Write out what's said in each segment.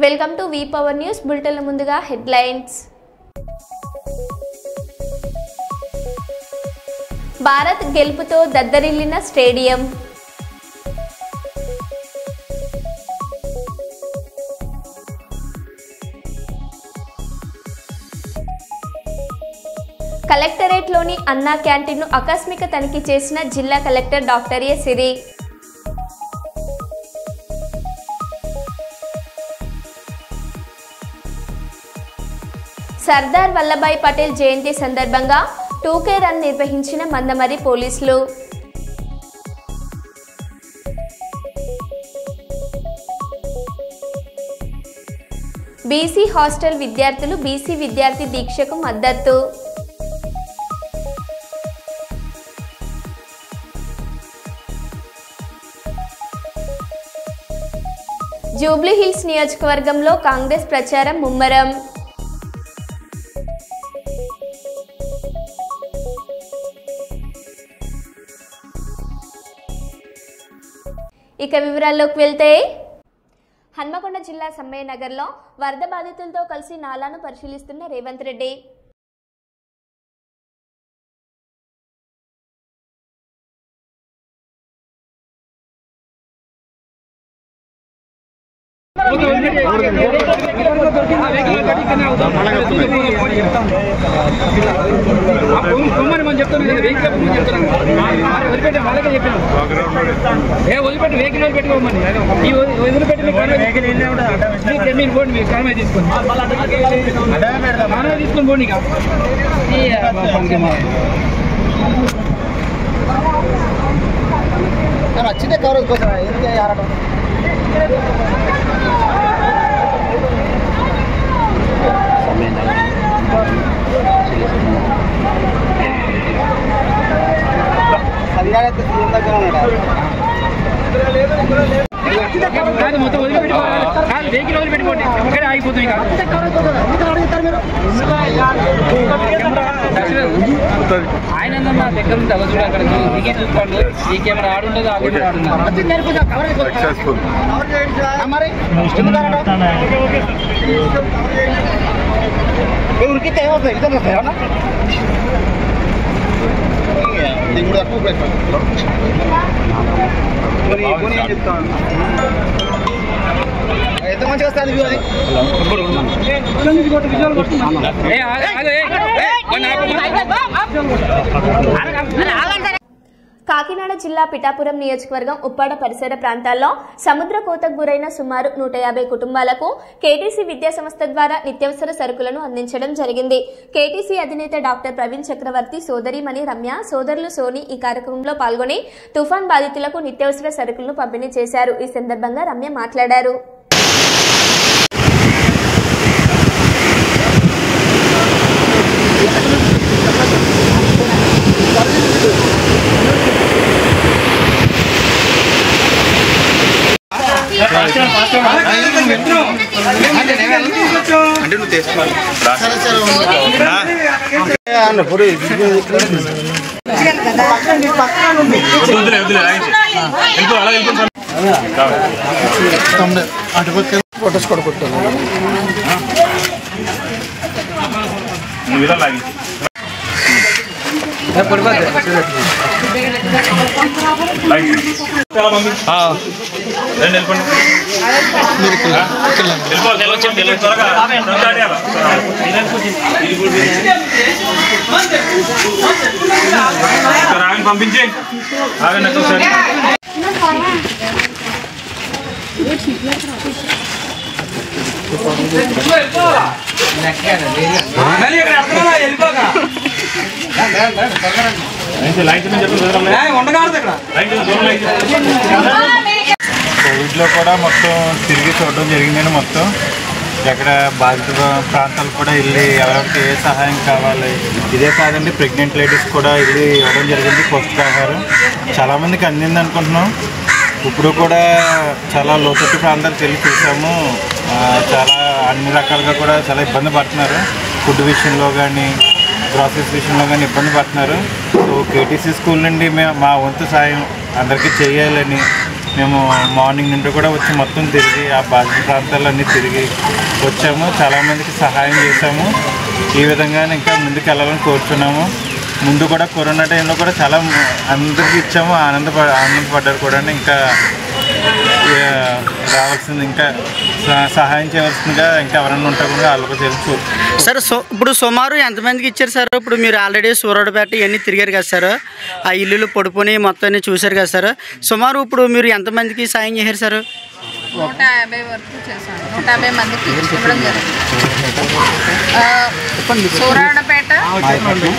Welcome to V power news bulletin ముందుగా headlines. Bharat గెలుపుతో దద్దరిల్లిన stadium. కలెక్టరేట్లోని అన్నా క్యాంటీన్ను ఆకస్మిక తనిఖీ చేసిన జిల్లా కలెక్టర్ డాక్టర్ ఏ సిరి. సర్దార్ వల్లభాయ్ పటేల్ జయంతి సందర్భంగా 2K రన్ నిర్వహించిన మందమరి పోలీసులు. బీసీ హాస్టల్ విద్యార్థులు బీసీ విద్యార్థి దీక్షకు మద్దతు. జూబ్లీహిల్స్ నియోజకవర్గంలో కాంగ్రెస్ ప్రచారం ముమ్మరం. ఇక వివరాల్లోకి వెళ్తే, హన్మకొండ జిల్లా సమ్మయ్య నగర్లో వరద బాధితులతో కలిసి నాలాను పరిశీలిస్తున్న రేవంత్ రెడ్డి. వచ్చిందే కవరేజ్ కోసం ఎందుకు ఆడటం. మొత్తం వదిలిపెట్టుకోండి ఇక్కడే ఆగిపోతుంది. ఆయన దగ్గర నుంచి అలా చూడ అక్కడ దిగి చూసుకోండి. ఈ కెమెరా ఆడుండదు ఆ కెమెరా ఉరికితే ఏమవుతుంది ఇద్దరు వస్తాయన్నా చెప్తాను. ఎంత మంచిగా వస్తుంది వ్యూ అది. కాకినాడ జిల్లా పిఠాపురం నియోజకవర్గం ఉప్పాడ పరిసర ప్రాంతాల్లో సముద్ర కోతకు గురైన సుమారు 150 కుటుంబాలకు కేటీసీ విద్యా సంస్థ ద్వారా నిత్యావసర సరుకులను అందించడం జరిగింది. కేటీసీ అధినేత డాక్టర్ ప్రవీణ్ చక్రవర్తి సోదరిమణి రమ్య, సోదరులు సోని ఈ కార్యక్రమంలో పాల్గొని తుఫాన్ బాధితులకు నిత్యావసర సరుకులను పంపిణీ చేశారు. ఈ సందర్భంగా రమ్య మాట్లాడారు. అంటే నువ్వు తెచ్చుకోవాలి. ఫోటోస్ కూడా కొట్టాను. పంపించే కోవిడ్లో కూడా మొత్తం తిరిగి చూడడం జరిగిందని మొత్తం ఎక్కడ బాధిత ప్రాంతాలు కూడా వెళ్ళి ఎవరికి ఏ సహాయం కావాలి. ఇదే కాదండి, ప్రెగ్నెంట్ లేడీస్ కూడా వెళ్ళి ఇవ్వడం జరిగింది పౌష్టికాహారం. చాలామందికి అందింది అనుకుంటున్నాం. ఇప్పుడు కూడా చాలా లోతట్టు ప్రాంతాలకు వెళ్ళి చూసాము. చాలా అన్ని రకాలుగా కూడా చాలా ఇబ్బంది పడుతున్నారు. ఫుడ్ విషయంలో కానీ గ్రాసరీస్ విషయంలో కానీ ఇబ్బంది పడుతున్నారు. సో కేటీసీ స్కూల్ నుండి మా వంతు సాయం అందరికీ చేయాలని మేము మార్నింగ్ నుండి కూడా వచ్చి మొత్తం తిరిగి ఆ బాధిత ప్రాంతాలన్నీ తిరిగి వచ్చాము. చాలామందికి సహాయం చేశాము. ఈ విధంగానే ఇంకా ముందుకు వెళ్ళాలని కోరుచున్నాము. ముందు కూడా కరోనా టైంలో కూడా చాలా అందరికీ ఇచ్చాము. ఆనందపడ్డారు కూడా. ఇంకా రావాల్సింది ఇంకా సహాయం చేయవలసిందిగా ఇంకా ఎవరైనా ఉంటారు కూడా వాళ్ళకి తెలుసు సార్. ఇప్పుడు సుమారు ఎంతమందికి ఇచ్చారు సార్? ఇప్పుడు మీరు ఆల్రెడీ సూర్యాపేట ఇవన్నీ తిరిగారు కదా సార్, ఆ ఇల్లులు పడుకొని మొత్తాన్ని చూశారు కదా సార్. సుమారు ఇప్పుడు మీరు ఎంతమందికి సాయం చేశారు సార్? 150 వరకు చేశాను. 150 మందికి ఇవ్వడం జరిగింది. సూర్యాపేట,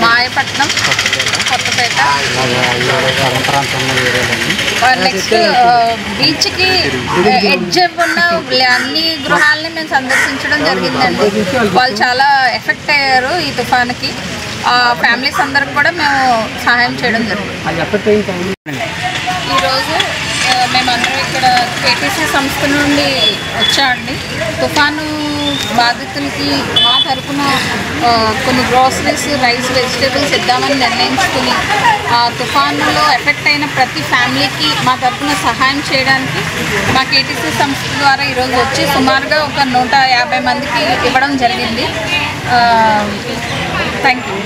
మాయపట్నం, కొత్తపేట, నెక్స్ట్ బీచ్కి ఎడ్జ్ ఉన్న అన్ని గృహాలని మేము సందర్శించడం జరిగిందండి. వాళ్ళు చాలా ఎఫెక్ట్ అయ్యారు ఈ తుఫాన్కి. ఫ్యామిలీస్ అందరికి కూడా మేము సహాయం చేయడం జరిగింది. ఈరోజు మేమందరం ఇక్కడ కేటీసీ సంస్థ నుండి వచ్చామండి. తుఫాను బాధితులకి మా తరఫున కొన్ని గ్రోసరీస్, రైస్, వెజిటేబుల్స్ ఇద్దామని నిర్ణయించుకుని ఆ తుఫానులో ఎఫెక్ట్ అయిన ప్రతి ఫ్యామిలీకి మా తరఫున సహాయం చేయడానికి మా కేటీసీ సంస్థ ద్వారా ఈరోజు వచ్చి సుమారుగా ఒక 150 మందికి ఇవ్వడం జరిగింది. Thank you.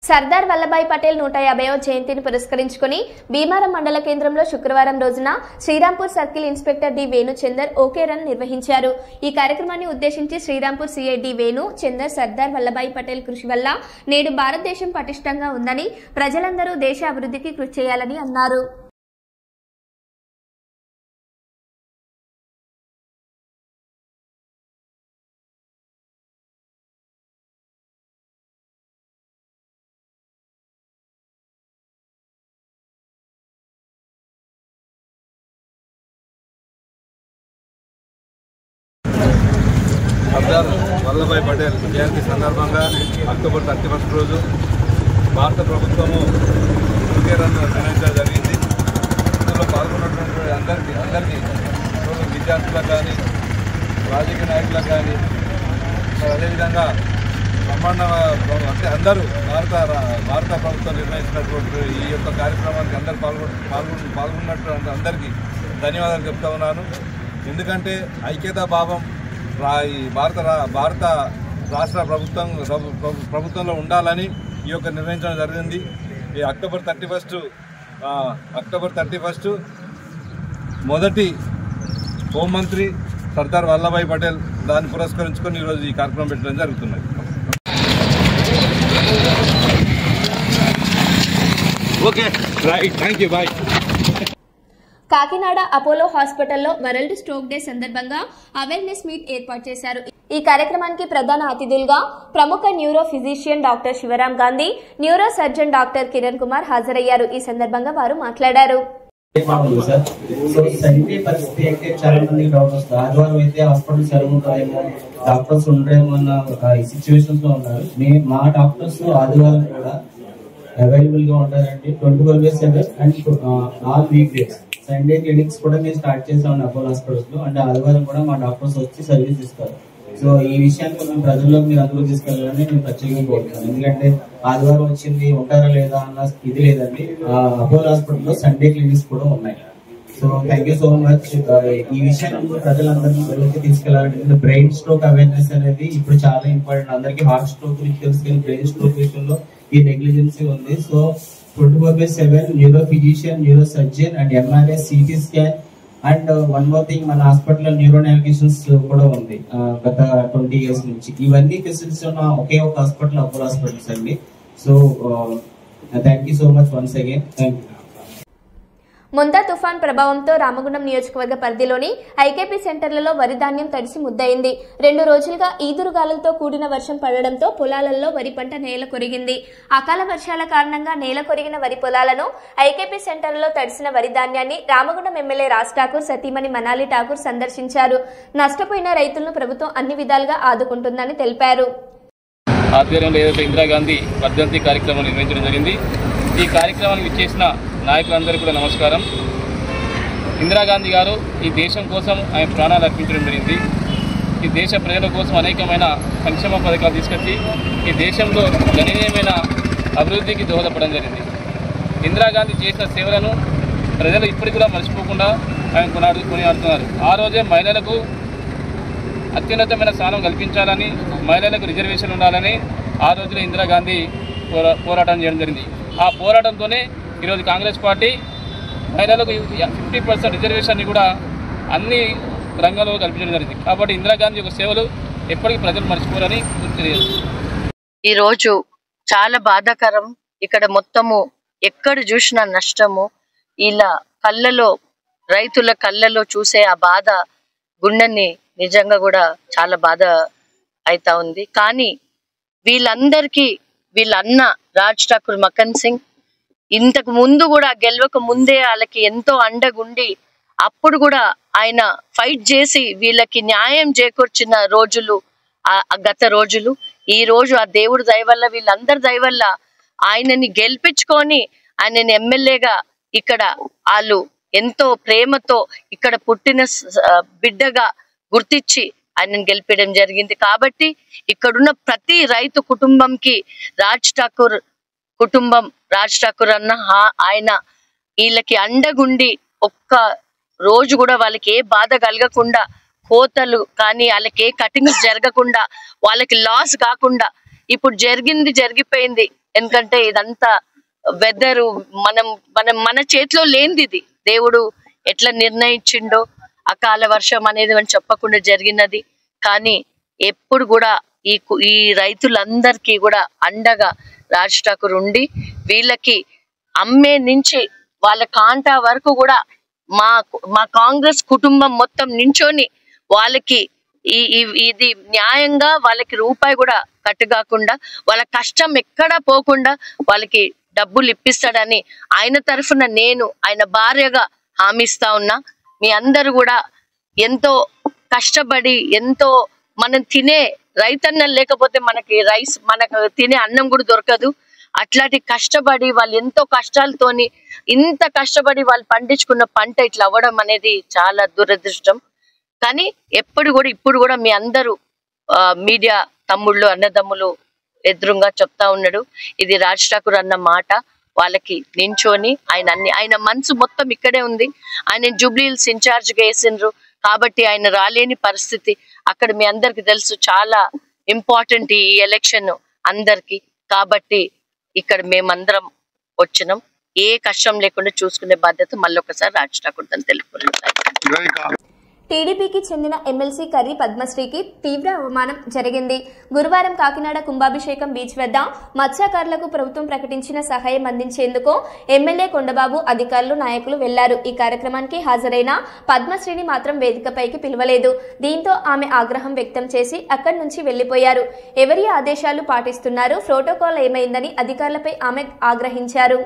సర్దార్ వల్లభాయ్ పటేల్ 150వ జయంతిని పురస్కరించుకుని భీమారం మండల కేంద్రంలో శుక్రవారం రోజున Srirampur circle inspector D Venuchander okay run నిర్వహించారు. ఈ కార్యక్రమాన్ని ఉద్దేశించి శ్రీరాంపూర్ సిఐ డి వేణుచందర్ సర్దార్ వల్లభాయ్ పటేల్ కృషి వల్ల నేడు భారతదేశం పటిష్టంగా ఉందని, ప్రజలందరూ దేశ అభివృద్ధికి కృషి చేయాలని అన్నారు. సర్దార్ వల్లభాయ్ పటేల్ జయంతి సందర్భంగా అక్టోబర్ 31 రోజు భారత ప్రభుత్వము ఒకే రన్ నిర్వహించడం జరిగింది. ఇందులో పాల్గొన్నటువంటి అందరికీ విద్యార్థులకు కానీ, రాజకీయ నాయకులకు కానీ, అదేవిధంగా బ్రహ్మాండ అంటే అందరూ భారత ప్రభుత్వం నిర్వహించినటువంటి ఈ యొక్క కార్యక్రమానికి అందరూ పాల్గొన్నటువంటి అందరికీ ధన్యవాదాలు చెప్తా ఉన్నాను. ఎందుకంటే ఐక్యతా భావం ఈ భారత రాష్ట్ర ప్రభుత్వంలో ఉండాలని ఈ యొక్క నిర్ణయించడం జరిగింది. ఈ అక్టోబర్ 31 మొదటి హోంమంత్రి సర్దార్ వల్లభాయ్ పటేల్ దాన్ని పురస్కరించుకొని ఈరోజు ఈ కార్యక్రమం పెట్టడం జరుగుతున్నది. Okay right, thank you, bye. Kakinada Apollo హాస్పిటల్లో వరల్డ్ స్ట్రోక్ డే సందర్భంగా అవేర్నెస్ మీట్ ఏర్పాటు చేశారు. ఈ కార్యక్రమానికి ప్రధాన అతిథులుగా ప్రముఖ neuro physician doctor Sivaram Gandhi, neuro surgeon doctor Kiran Kumar హాజరయ్యారు. ఈ సందర్భంగా వారు మాట్లాడారు. పరిస్థితి అయితే చాలా మంది డౌట్ వస్తుంది. ఆదివారం అయితే హాస్పిటల్ జరుగుతాయేమో, డాక్టర్స్ ఉండరేమో అన్న సిచ్యువేషన్స్ లో ఉన్నారు. మా డాక్టర్స్ ఆదివారం కూడా అవైలబుల్ గా ఉంటారండి. 24/7 and all week days. Sunday clinics కూడా మేము స్టార్ట్ చేసాం అపోలో హాస్పిటల్స్ లో. అంటే ఆదివారం కూడా మా డాక్టర్స్ వచ్చి సర్వీస్ ఇస్తారు. సో ఈ విషయాన్ని మేము ప్రజల్లోకి మీరు అందరూ తీసుకెళ్లాలని నేను ప్రత్యేకంగా కోరుతున్నాను. ఎందుకంటే ఆదివారం వచ్చింది ఉంటారా లేదా అన్న ఇది లేదండి. అపోలో హాస్పిటల్లో సండే క్లినిక్స్ కూడా ఉన్నాయి. So thank you so much. ఈ విషయాన్ని ప్రజలందరినీ ప్రజలకి తీసుకెళ్లాలంటే బ్రెయిన్ స్ట్రోక్ అవేర్నెస్ అనేది ఇప్పుడు చాలా ఇంపార్టెంట్. అందరికీ హార్ట్ స్ట్రోక్ గురించి తెలుసు, కానీ బ్రెయిన్ స్ట్రోక్ విషయంలో ఈ నెగ్లిజెన్సీ ఉంది. So 24/7 neuro physician, neuro surgeon and MRI, CT scan and one more thing, మన హాస్పిటల్లో న్యూరో నావిగేషన్స్ కూడా ఉంది గత 20 years నుంచి. ఇవన్నీ ఫెసిలిటీస్ ఉన్న ఒకే ఒక హాస్పిటల్ అపోలో హాస్పిటల్స్ అండి. So thank you so much once again. Thank you. ముందా తుఫాన్ ప్రభావంతో రామగుండం నియోజకవర్గ పరిధిలోని ఐకేపీ సెంటర్లలో వరి ధాన్యం తడిసి ముద్దయింది. 2 రోజులుగా ఈదురుగాలులతో కూడిన వర్షం పడడంతో పొలాలలో వరి పంట నేల కొరిగింది. అకాల వర్షాల కారణంగా నేల కొరిగిన వరి పొలాలను, ఐకేపీ సెంటర్లలో తడిసిన వరి ధాన్యాన్ని రామగుండం ఎమ్మెల్యే రాజ్ ఠాకూర్ సతీమణి మనాలి ఠాకూర్ సందర్శించారు. నష్టపోయిన రైతులను ప్రభుత్వం అన్ని విధాలుగా ఆదుకుంటుందని తెలిపారు. ఆధ్వర్యంలో ఏదైతే ఇందిరాగాంధీ వర్ధంతి కార్యక్రమం నిర్వహించడం జరిగింది. ఈ కార్యక్రమానికి ఇచ్చేసిన నాయకులందరికీ కూడా నమస్కారం. ఇందిరాగాంధీ గారు ఈ దేశం కోసం ఆయన ప్రాణాలు అర్పించడం జరిగింది. ఈ దేశ ప్రజల కోసం అనేకమైన సంక్షేమ పథకాలు తీసుకొచ్చి ఈ దేశంలో గణనీయమైన అభివృద్ధికి దోహదపడడం జరిగింది. ఇందిరాగాంధీ చేసిన సేవలను ప్రజలు ఇప్పటికి కూడా మర్చిపోకుండా ఆయన కొనియాడుతున్నారు. ఆ రోజే మహిళలకు అత్యున్నతమైన స్థానం కల్పించాలని, మహిళలకు రిజర్వేషన్ ఉండాలని ఆ రోజులో ఇందిరాగాంధీ పోరాటం చేయడం జరిగింది. ఆ పోరాటంతోనే ఈరోజు కాంగ్రెస్ పార్టీ మహిళలకు 50% రిజర్వేషన్ని కూడా అన్ని రంగంలో కల్పించడం జరిగింది. కాబట్టి ఇందిరాగాంధీ యొక్క సేవలు ఎప్పటికీ ప్రజలు మర్చిపోరని తెలియదు. ఈరోజు చాలా బాధాకరం. ఇక్కడ మొత్తము ఎక్కడ చూసినా నష్టము. ఇలా కళ్ళలో, రైతుల కళ్ళలో చూసే ఆ బాధ గుండెని నిజంగా కూడా చాలా బాధ అవుతా ఉంది. కానీ వీళ్ళందరికీ వీళ్ళ అన్న రాజ్ ఠాకూర్ మక్కన్ సింగ్ ఇంతకు ముందు కూడా గెలవక ముందే వాళ్ళకి ఎంతో అండగుండి అప్పుడు కూడా ఆయన ఫైట్ చేసి వీళ్ళకి న్యాయం చేకూర్చిన రోజులు గత రోజులు. ఈ రోజు ఆ దేవుడి దయ వల్ల, వీళ్ళందరి దయ వల్ల ఆయనని గెలిపించుకొని ఆయనని ఎమ్మెల్యేగా ఇక్కడ వాళ్ళు ఎంతో ప్రేమతో ఇక్కడ పుట్టిన బిడ్డగా గుర్తించి ఆయనను గెలిపడం జరిగింది. కాబట్టి ఇక్కడున్న ప్రతి రైతు కుటుంబంకి రాజ్ ఠాకూర్ కుటుంబం, రాజ్ ఠాకూర్ అన్న ఆయన వీళ్ళకి అండగుండి ఒక్క రోజు కూడా వాళ్ళకి ఏ బాధ కలగకుండా, కోతలు కానీ వాళ్ళకి ఏ కటింగ్స్ జరగకుండా, వాళ్ళకి లాస్ కాకుండా, ఇప్పుడు జరిగిపోయింది. ఎందుకంటే ఇదంతా వెదరు మన చేతిలో లేనిది. ఇది దేవుడు ఎట్లా నిర్ణయించిండో అకాల వర్షం అనేది మనం చెప్పకుండా జరిగినది. కానీ ఎప్పుడు కూడా ఈ రైతులందరికీ కూడా అండగా రాజ్ ఠాకూర్ ఉండి వీళ్ళకి అమ్మే నుంచి వాళ్ళ కాంటా వరకు కూడా మా కాంగ్రెస్ కుటుంబం మొత్తం నించొని వాళ్ళకి ఇది న్యాయంగా వాళ్ళకి రూపాయి కూడా కట్టుకాకుండా, వాళ్ళ కష్టం ఎక్కడా పోకుండా వాళ్ళకి డబ్బులు ఇప్పిస్తాడని ఆయన తరఫున నేను ఆయన భార్యగా హామీస్తా ఉన్నా. మీ అందరూ కూడా ఎంతో కష్టపడి, ఎంతో మనం తినే రైతన్నం లేకపోతే మనకి మనకు తినే అన్నం కూడా దొరకదు. అట్లాంటి కష్టపడి వాళ్ళు ఎంతో కష్టాలతోని ఇంత కష్టపడి వాళ్ళు పండించుకున్న పంట ఇట్లా అవ్వడం అనేది చాలా దురదృష్టం. కానీ ఇప్పుడు కూడా మీ అందరూ మీడియా తమ్ముళ్ళు, అన్నదమ్ములు ఎదురుగా చెప్తా ఉన్నాడు. ఇది రాజ్ ఠాకూర్ అన్న మాట. వాళ్ళకి నించోని ఆయన మనసు మొత్తం ఇక్కడే ఉంది. ఆయన జూబ్లీ హిల్స్ ఇన్ఛార్జ్ గా వేసిండ్రు కాబట్టి ఆయన రాలేని పరిస్థితి. అక్కడ మీ అందరికి తెలుసు చాలా ఇంపార్టెంట్ ఈ ఎలక్షన్ అందరికి. కాబట్టి ఇక్కడ మేమందరం వచ్చినాం. ఏ కష్టం లేకుండా చూసుకునే బాధ్యత మళ్ళొకసారి రాజ్ ఠాకూర్ అని తెలుపుకున్నాం. టీడీపీకి చెందిన ఎమ్మెల్సీ కర్రీ పద్మశ్రీకి తీవ్ర అవమానం జరిగింది. గురువారం కాకినాడ కుంభాభిషేకం బీచ్ వద్ద మత్స్యకారులకు ప్రభుత్వం ప్రకటించిన సహాయం అందించేందుకు ఎమ్మెల్యే కొండబాబు, అధికారులు, నాయకులు వెళ్లారు. ఈ కార్యక్రమానికి హాజరైన పద్మశ్రీని మాత్రం వేదికపైకి పిలవలేదు. దీంతో ఆమె ఆగ్రహం వ్యక్తం చేసి అక్కడి నుంచి వెళ్లిపోయారు. ఎవరి ఆదేశాలు పాటిస్తున్నారు, ప్రోటోకాల్ ఏమైందని అధికారులపై ఆమె ఆగ్రహించారు.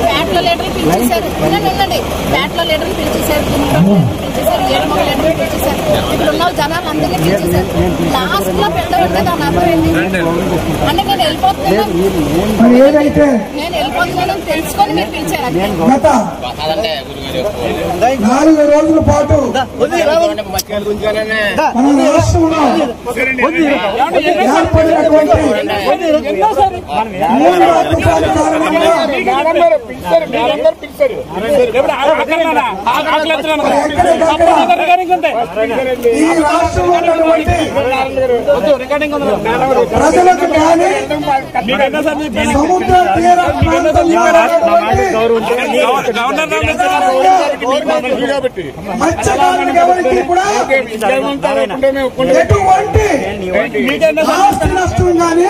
ప్యాట్లో లీటర్లు పిలిచేశారు, ప్యాట్లో లీటర్లు పిలిచేశారు, 7 లీటర్లు పిలిచేశారు. ఇక్కడ ఉన్న జనాలు అందరినీ పిలిచేశారు. లాస్ట్ లో పెట్టబడితే దాని అర్థం ఏంటి అంటే నేను వెళ్ళిపోతున్నాను తెలుసుకొని మీరు పిలిచారు. 4 రోజుల పాటు మన రాష్ట్రంలో ఏర్పడినటువంటి 3 తుఫాను కారణంగా ఈ రాష్ట్రంలో ప్రజలకు కానీ సముద్ర తీర మత్స్యకారులకు ఎవరికి కూడా ఎటువంటి ఆస్తి నష్టం కానీ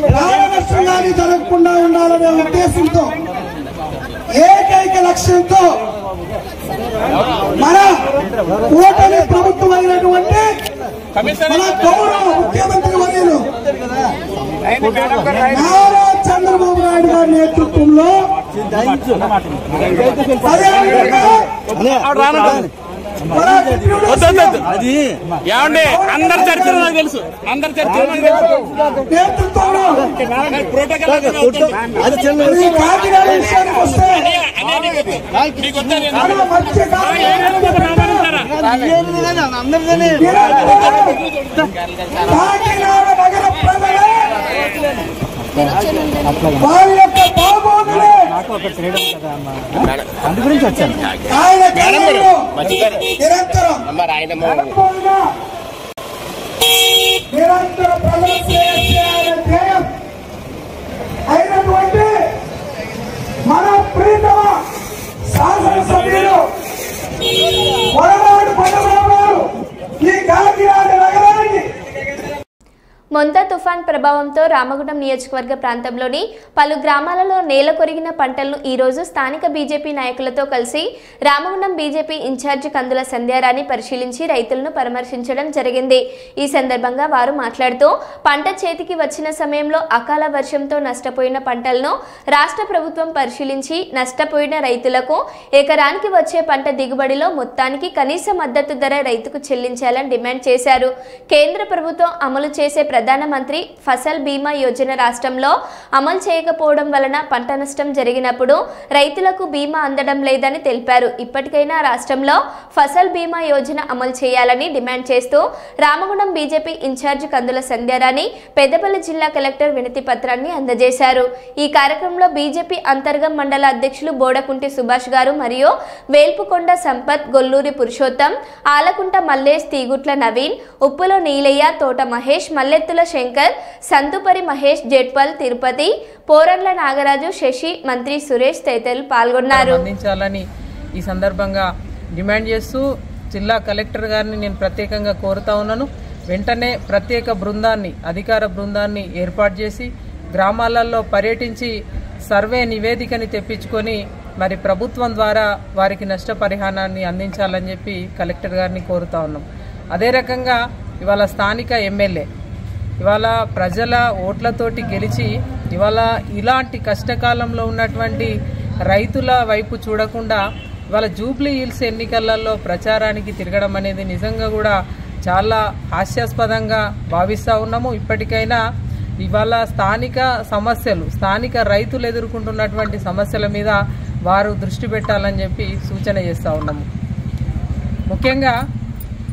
ప్రాణ నష్టం కానీ జరగకుండా ఉండాలనే ఉద్దేశంతో, ఏకైక లక్ష్యంతో మన కూటమి ప్రభుత్వం అయినటువంటి మన గౌరవ ముఖ్యమంత్రి వర్యులు నారా చంద్రబాబు నాయుడు గారి నేతృత్వంలో అది ఏమండి అందరి చరిత్ర నాకు తెలుసు, అందరి చరిత్ర వారి యొక్క బాగోగులే అందు గురించి వచ్చాను. ఆయన నిరంతరం ప్రజల ధ్యేయం అయినటువంటి మన ప్రీతమ శాసనసభ్యులు వరనాడు పట్టణంలో ఈ కాకినాడ నగరానికి మొంతా తుఫాన్ ప్రభావంతో రామగుండం నియోజకవర్గ ప్రాంతంలోని పలు గ్రామాలలో నేల కొరిగిన పంటలను ఈరోజు స్థానిక బీజేపీ నాయకులతో కలిసి రామగుండం బీజేపీ ఇన్ఛార్జి కందుల సంధ్యారాణి పరిశీలించి రైతులను పరామర్శించడం జరిగింది. ఈ సందర్భంగా వారు మాట్లాడుతూ పంట చేతికి వచ్చిన సమయంలో అకాల వర్షంతో నష్టపోయిన పంటలను రాష్ట్ర ప్రభుత్వం పరిశీలించి నష్టపోయిన రైతులకు ఎకరానికి వచ్చే పంట దిగుబడిలో మొత్తానికి కనీస మద్దతు ధర రైతుకు చెల్లించాలని డిమాండ్ చేశారు. కేంద్ర ప్రభుత్వం అమలు చేసే ప్రధానమంత్రి ఫసల్ బీమా యోజన రాష్ట్రంలో అమలు చేయకపోవడం వలన పంట నష్టం జరిగినప్పుడు రైతులకు బీమా అందడం లేదని తెలిపారు. ఇప్పటికైనా రాష్ట్రంలో ఫసల్ బీమా యోజన అమలు చేయాలని డిమాండ్ చేస్తూ రామగుండం బీజేపీ ఇన్ఛార్జి కందుల సంధ్యారాణి పెద్దపల్లి జిల్లా కలెక్టర్ వినతి పత్రాన్ని అందజేశారు. ఈ కార్యక్రమంలో బీజేపీ అంతర్గం మండల అధ్యక్షులు బోడకుంటి సుభాష్ గారు మరియు వేల్పుకొండ సంపత్, గొల్లూరి పురుషోత్తం, ఆలకుంట మల్లేష్, తీగుట్ల నవీన్, ఉప్పులో నీలయ్య, తోట మహేష్, మల్లెత్తుల శంకర్, సంతుపరి మహేష్, జెట్పల్ తిరుపతి, పోరండ్ల నాగరాజు, శశి, మంత్రి సురేష్ తదితరులు పాల్గొన్నారు. అందించాలని ఈ సందర్భంగా డిమాండ్ చేస్తూ జిల్లా కలెక్టర్ గారిని నేను ప్రత్యేకంగా కోరుతా ఉన్నాను. వెంటనే ప్రత్యేక బృందాన్ని, అధికార బృందాన్ని ఏర్పాటు చేసి గ్రామాలలో పర్యటించి సర్వే నివేదికని తెప్పించుకొని మరి ప్రభుత్వం ద్వారా వారికి నష్టపరిహారాన్ని అందించాలని చెప్పి కలెక్టర్ గారిని కోరుతా ఉన్నాం. అదే రకంగా ఇవాళ స్థానిక ఎమ్మెల్యే ఇవాళ ప్రజల ఓట్లతోటి గెలిచి ఇవాళ ఇలాంటి కష్టకాలంలో ఉన్నటువంటి రైతుల వైపు చూడకుండా ఇవాళ జూబ్లీ హిల్స్ ఎన్నికలలో ప్రచారానికి తిరగడం అనేది నిజంగా కూడా చాలా హాస్యాస్పదంగా భావిస్తూ ఉన్నాము. ఇప్పటికైనా ఇవాళ స్థానిక సమస్యలు, స్థానిక రైతులు ఎదుర్కొంటున్నటువంటి సమస్యల మీద వారు దృష్టి పెట్టాలని చెప్పి సూచన చేస్తూ ఉన్నాము. ముఖ్యంగా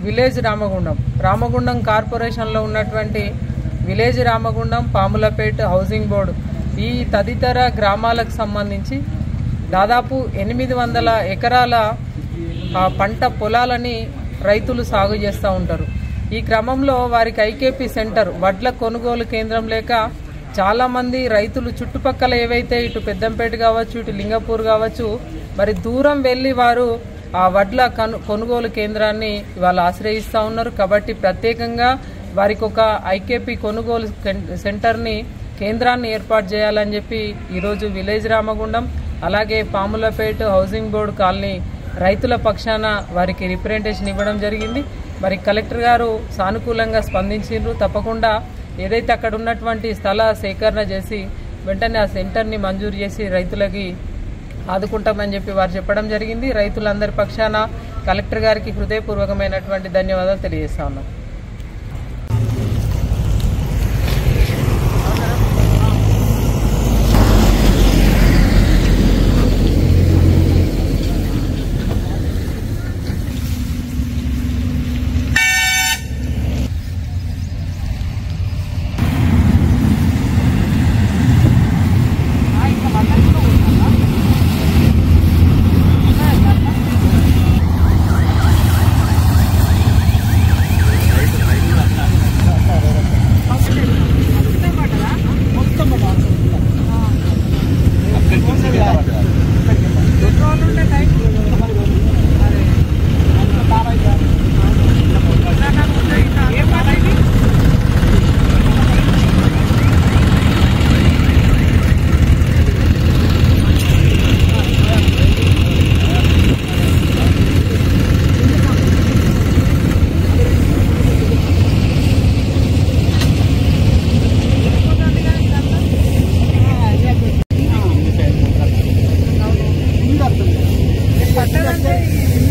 విలేజ్ రామగుండం కార్పొరేషన్లో ఉన్నటువంటి విలేజ్ రామగుండం, పాములపేట, హౌసింగ్ బోర్డు ఈ తదితర గ్రామాలకు సంబంధించి దాదాపు 800 ఎకరాల పంట పొలాలని రైతులు సాగు చేస్తూ ఉంటారు. ఈ క్రమంలో వారికి ఐకేపీ సెంటర్ వడ్ల కొనుగోలు కేంద్రం లేక చాలామంది రైతులు చుట్టుపక్కల ఏవైతే ఇటు పెద్దంపేట కావచ్చు, ఇటు లింగపూర్ కావచ్చు, మరి దూరం వెళ్ళి వారు ఆ వడ్ల కొనుగోలు కేంద్రాన్ని ఇవాళ ఆశ్రయిస్తూ ఉన్నారు. కాబట్టి ప్రత్యేకంగా వారికి ఒక ఐకేపీ కొనుగోలు సెంటర్ని, కేంద్రాన్ని ఏర్పాటు చేయాలని చెప్పి ఈరోజు విలేజ్ రామగుండం అలాగే పాములపేట హౌసింగ్ బోర్డు కాలనీ రైతుల పక్షాన వారికి రిప్రజెంటేషన్ ఇవ్వడం జరిగింది. మరి కలెక్టర్ గారు సానుకూలంగా స్పందించారు. తప్పకుండా ఏదైతే అక్కడ ఉన్నటువంటి స్థల సేకరణ చేసి వెంటనే ఆ సెంటర్ని మంజూరు చేసి రైతులకి ఆదుకుంటామని చెప్పి వారు చెప్పడం జరిగింది. రైతులందరి పక్షాన కలెక్టర్ గారికి హృదయపూర్వకమైనటువంటి ధన్యవాదాలు తెలియజేస్తా ఉన్నాం.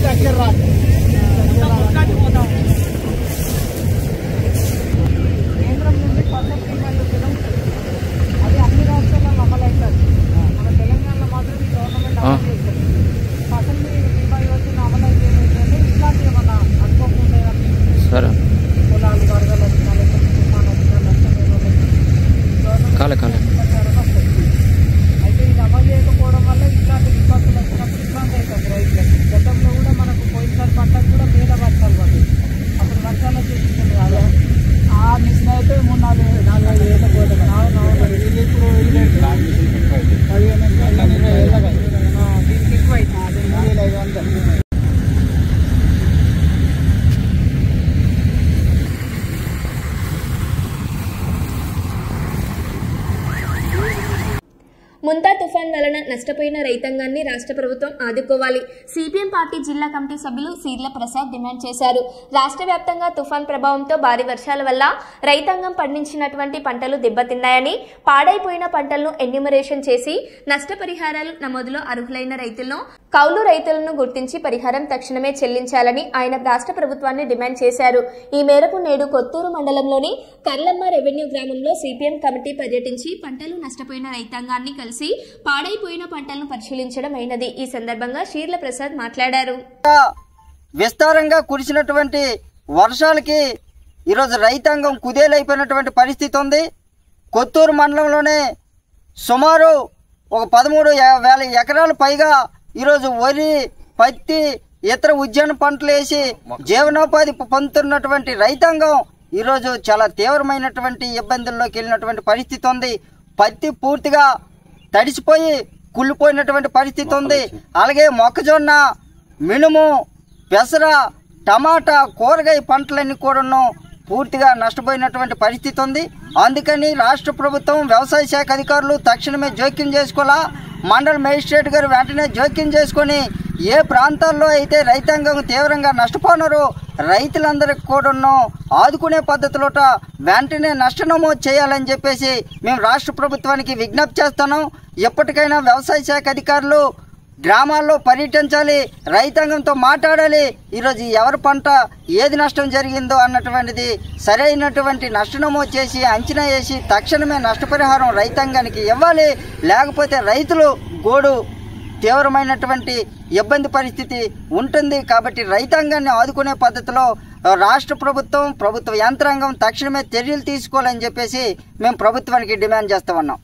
కేంద్రం నుండి ఫసల్ బీమా యోజన అది అన్ని రాష్ట్రాల్లో అమలవుతుంది. మన తెలంగాణలో మాత్రం ఈ గవర్నమెంట్ అమలు చేస్తుంది. ఫసల్ బీమా యోజన అమలైతే ఏమైందంటే ఇట్లాంటి ఏమన్నా అనుకోకుండా పొలాలు వరదలు వచ్చినా లేకపోతే తుఫాను వచ్చినా నష్టం అయితే ఇది అమలు చేయకపోవడం వల్ల ఇట్లాంటి విపత్తులు వచ్చినప్పుడు ఇబ్బంది అవుతుంది రైతులకు. గతంలో కూడా మనకు పోయినసారి పంటకు కూడా పేద వర్షాలు పడ్డాయి. అప్పుడు వర్షాలు చూపించండి కాదు ఆ మిషన్ అయితే 3-4 వేల కోట్లు. ఇది ఇప్పుడు ఇది 15 ఏళ్ళగా దీనికి ఎక్కువ అవుతుంది. 3,500. ముంతా తుఫాన్ వలన నష్టపోయిన రైతాంగాన్ని రాష్ట్ర ప్రభుత్వం ఆదుకోవాలి. సిపిఎం పార్టీ జిల్లా కమిటీ సభ్యులు సీర్ల ప్రసాద్ డిమాండ్ చేశారు. రాష్ట్ర వ్యాప్తంగా తుఫాన్ ప్రభావంతో భారీ వర్షాల వల్ల రైతాంగం పండించినటువంటి పంటలు దెబ్బతిన్నాయని, పాడైపోయిన పంటలను ఎన్యూమరేషన్ చేసి నష్టపరిహారాలు నమోదులో అర్హులైన రైతులను, కౌలు రైతులను గుర్తించి పరిహారం తక్షణమే చెల్లించాలని ఆయన రాష్ట్ర ప్రభుత్వాన్ని డిమాండ్ చేశారు. ఈ మేరకు నేడు కొత్తూరు మండలంలోని కర్లమ్మ రెవెన్యూ గ్రామంలో సిపిఎం కమిటీ పర్యటించి పంటలు నష్టపోయిన రైతాంగాన్ని కలిసి పాడైపోయిన పంటలను పరిశీలించడం అయినది. ఈ సందర్భంగా షీర్ల ప్రసాద్ మాట్లాడారు. విస్తారంగా కురిసినటువంటి వర్షాలకి ఈరోజు రైతాంగం కుదేలైపోయినటువంటి పరిస్థితి ఉంది. కొత్తూరు మండలంలోనే సుమారు ఒక 13,000 ఎకరాల పైగా ఈరోజు వరి, పత్తి, ఇతర ఉద్యాన పంటలు వేసి జీవనోపాధి పొందుతున్నటువంటి రైతాంగం ఈరోజు చాలా తీవ్రమైనటువంటి ఇబ్బందుల్లోకి వెళ్ళినటువంటి పరిస్థితి ఉంది. పత్తి పూర్తిగా తడిసిపోయి కుళ్ళిపోయినటువంటి పరిస్థితి ఉంది. అలాగే మొక్కజొన్న, మినుము, పెసర, టమాటా, కూరగాయ పంటలన్నీ కూడాను పూర్తిగా నష్టపోయినటువంటి పరిస్థితి ఉంది. అందుకని రాష్ట్ర ప్రభుత్వం, వ్యవసాయ శాఖ అధికారులు తక్షణమే జోక్యం చేసుకోవాలా. మండల మేజిస్ట్రేట్ గారు వెంటనే జోక్యం చేసుకొని ఏ ప్రాంతాల్లో అయితే రైతాంగం తీవ్రంగా నష్టపోయినారో రైతులందరికీ కూడాను ఆదుకునే పద్ధతిలోట వెంటనే నష్ట నమోదు చేయాలని చెప్పేసి మేము రాష్ట్ర ప్రభుత్వానికి విజ్ఞప్తి చేస్తున్నాం. ఎప్పటికైనా వ్యవసాయ శాఖ అధికారులు గ్రామాల్లో పర్యటించాలి, రైతాంగంతో మాట్లాడాలి. ఈరోజు ఎవరి పంట ఏది నష్టం జరిగిందో అన్నటువంటిది సరైనటువంటి నష్ట నమోదు చేసి అంచనా వేసి తక్షణమే నష్టపరిహారం రైతాంగానికి ఇవ్వాలి. లేకపోతే రైతులు గోడు తీవ్రమైనటువంటి ఇబ్బంది పరిస్థితి ఉంటుంది. కాబట్టి రైతాంగాన్ని ఆదుకునే పద్ధతిలో రాష్ట్ర ప్రభుత్వం, ప్రభుత్వ యంత్రాంగం తక్షణమే చర్యలు తీసుకోవాలని చెప్పేసి మేము ప్రభుత్వానికి డిమాండ్ చేస్తూ ఉన్నాం.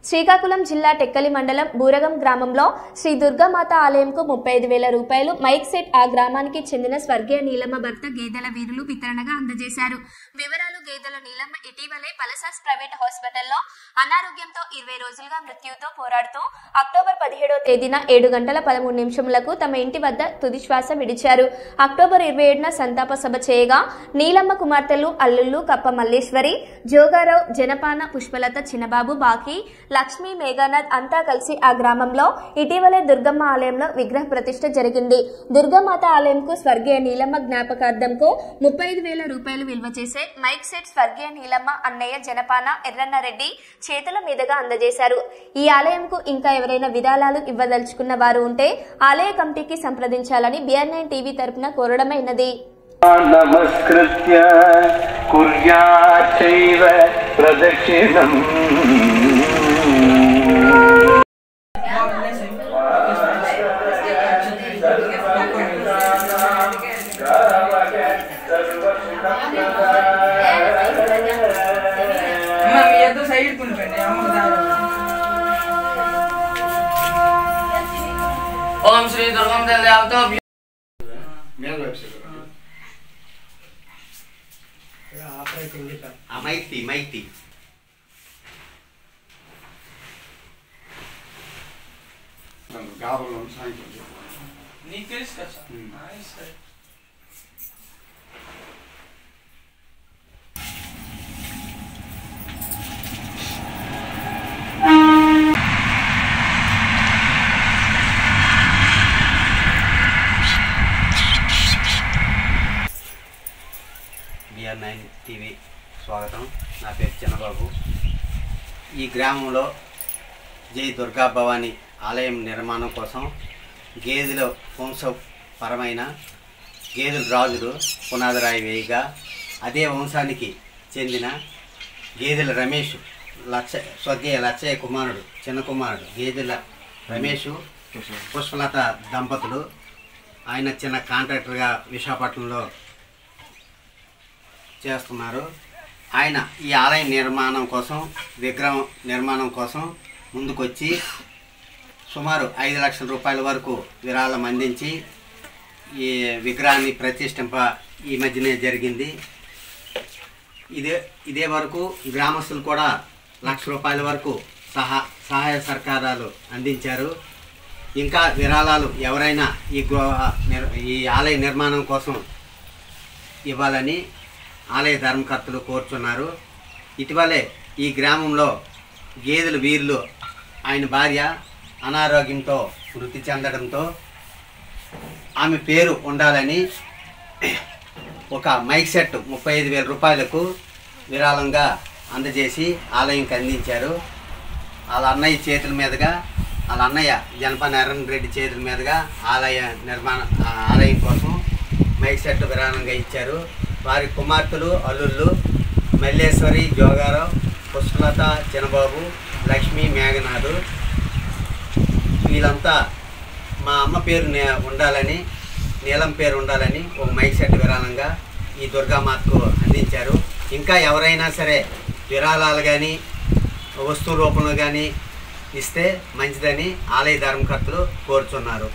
శ్రీకాకుళం జిల్లా టెక్కలి మండలం బూరగం గ్రామంలో శ్రీ దుర్గామాత ఆలయంకు 35,000 రూపాయలు మైక్ సెట్ ఆ గ్రామానికి చెందిన స్వర్గీయ నీలమ్మ భర్త గేదెల వీరులు వితరణగా అందజేశారు. వివరాలు: గేదెల నీలమ్మ ఇటీవలే పలసాస్ ప్రైవేట్ హాస్పిటల్లో అనారోగ్యంతో 20 రోజులుగా మృత్యుతో పోరాడుతూ అక్టోబర్ 17వ తేదీన 7:13 తమ ఇంటి వద్ద తుది శ్వాస విడిచారు. అక్టోబర్ 27న సంతాప సభ చేయగా నీలమ్మ కుమార్తెలు అల్లుళ్ళు కప్ప మల్లేశ్వరి, జోగారావు, జనపాన, పుష్పలత, చిన్నబాబు, బాకీ, లక్ష్మీ, మేఘానాథ్ అంతా కలిసి ఆ గ్రామంలో ఇటీవలే దుర్గమ్మ ఆలయంలో విగ్రహ ప్రతిష్ఠ జరిగింది. దుర్గామాత ఆలయంకు స్వర్గీయ నీలమ్మ జ్ఞాపకార్థంకు 35,000 రూపాయలు విలువ చేసే మైక్ సెట్ స్వర్గీయ నీలమ్మ అన్నయ్య జనపాన ఎర్రన్నారెడ్డి చేతుల మీదుగా అందజేశారు. ఈ ఆలయంకు ఇంకా ఎవరైనా విరాళాలు ఇవ్వదలుచుకున్న వారు ఉంటే ఆలయ కమిటీకి సంప్రదించాలని BR9 టీవీ తరపున కోరడమైనది. నమస్కృత్య కుర్యాచైవ ప్రదక్షిణం. ఓం శ్రీ దుర్గం దేవతో మైక్ గాబలో సాయంత్రం నీకు తెలుసు కదా. BR9 టీవీ స్వాగతం. నా పేరు చిన్నబాబు. ఈ గ్రామంలో జై దుర్గా భవాని ఆలయం నిర్మాణం కోసం గేదెల వంశపరమైన గేదెల రాజులు పునాదిరాయి వేయగా అదే వంశానికి చెందిన గేదెల రమేష్ స్వర్గీయ లచ్చయ్య కుమారుడు చిన్న కుమారుడు గేదెల రమేష్ పుష్పలత దంపతులు. ఆయన చిన్న కాంట్రాక్టర్గా విశాఖపట్నంలో చేస్తున్నారు. ఆయన ఈ ఆలయ నిర్మాణం కోసం విగ్రహం నిర్మాణం కోసం ముందుకొచ్చి సుమారు 5 లక్షల రూపాయల వరకు విరాళం అందించి ఈ విగ్రహాన్ని ప్రతిష్ఠింప ఈ మధ్యనే జరిగింది. ఇదే వరకు గ్రామస్తులు కూడా 1 లక్ష రూపాయల వరకు సహాయ సహకారాలు అందించారు. ఇంకా విరాళాలు ఎవరైనా ఈ ఆలయ నిర్మాణం కోసం ఇవ్వాలని ఆలయ ధర్మకర్తలు కోరుచున్నారు. ఇటీవలే ఈ గ్రామంలో గేదెల వీరులు ఆయన భార్య అనారోగ్యంతో మృతి చెందడంతో ఆమె పేరు ఉండాలని ఒక మైక్ సెట్ 35,000 రూపాయలకు విరాళంగా అందజేసి ఆలయంకి అందించారు. వాళ్ళ అన్నయ్య చేతుల మీదుగా వాళ్ళ అన్నయ్య జనప నారాయణ రెడ్డి చేతుల మీదుగా ఆలయం కోసం మైక్ సెట్ విరాళంగా ఇచ్చారు. వారి కుమార్తెలు అల్లుళ్ళు మల్లేశ్వరి, జోగారావు, పుష్పలత, చిన్నబాబు, లక్ష్మి, మేఘనాథు వీళ్ళంతా మా అమ్మ పేరు ఉండాలని, నీలం పేరు ఉండాలని ఒక మైక్ సెట్ విరాళంగా ఈ దుర్గామాతకు అందించారు. ఇంకా ఎవరైనా సరే విరాళాలు కానీ వస్తువు రూపంలో కానీ ఇస్తే మంచిదని ఆలయ ధర్మకర్తలు కోరుచున్నారు.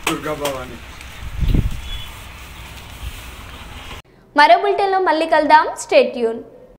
దుర్గాభవాని. మరో బులెటిన్లో మళ్ళీ కలుద్దాం. Stay tune.